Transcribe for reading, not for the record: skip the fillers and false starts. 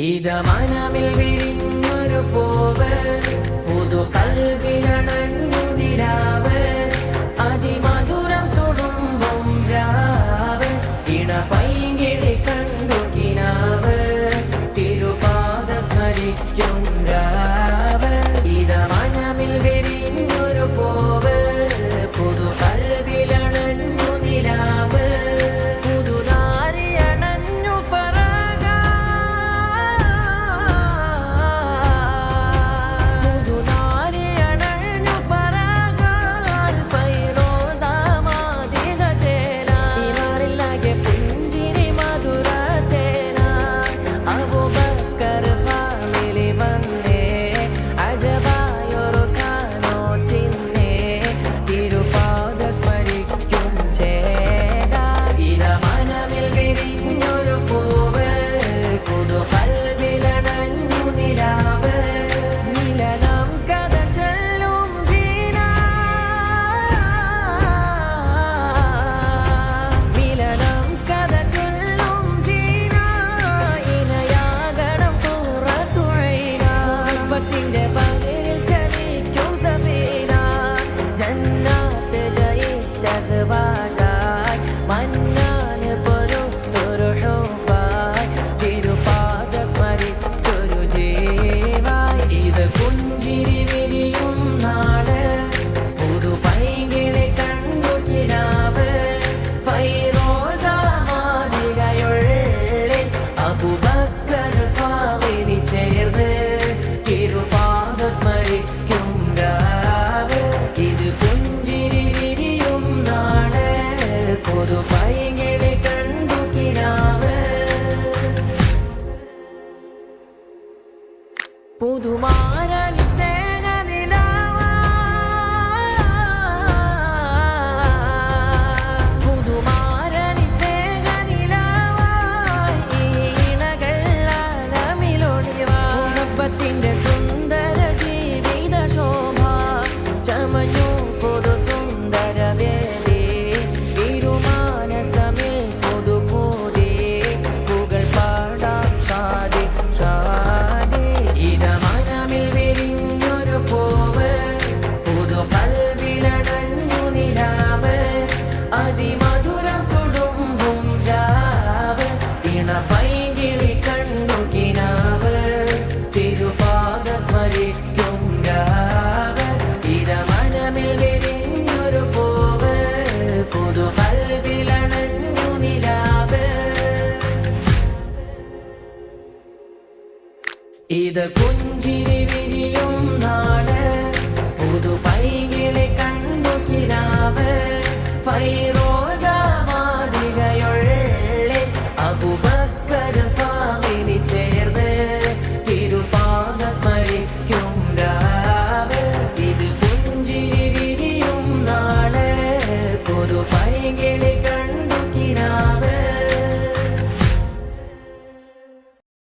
ഇതമനമിൽ വിരിഞ്ഞൊരു പൂവ്, പുതു കൽവിലണഞ്ഞു നിലാവ്, അതിമധുരം തുളുമ്പും രാവ്, ഇണപൈങ്കിളി കണ്ടു കിനാവ്, തിരുപാദ സ്മരിക്കും രാവ്. ഇതമനമിൽ വിരിഞ്ഞൊരു പൂവ്, പുതു കൽവിലണഞ്ഞു നിലാവ്, പുതുമാരനി സ്നേഹനിലാവ്, പുതുമാരനി സ്നേഹനിലാവായി ഇണകൾ ആലമിലൊളിവായി, മുഹബത്തിന്റെ സുന്ദര ജീവിത ശോഭ ചമഞ്ഞു പുതു സുന്ദര വേദി, ഇരുമാനസമിൽ പുതു പൂതി, പുകൾ പാടാം ഷാദി ഷാദി. ഇതമനമിൽ വിരിഞ്ഞൊരു പൂവ്, പുതു കൽവിലണഞ്ഞു നിലാവ്, അതിമധുരം തുളുമ്പും രാവ്, ഇണപൈങ്കിളി കണ്ടു കിനാവ്, തിരുപാദ സ്മരിക്കും രാവ്. ഇതമനമിൽ വിരിഞ്ഞൊരു പൂവ്, പുതു കൽവിലണഞ്ഞു നിലാവ്. ഇത്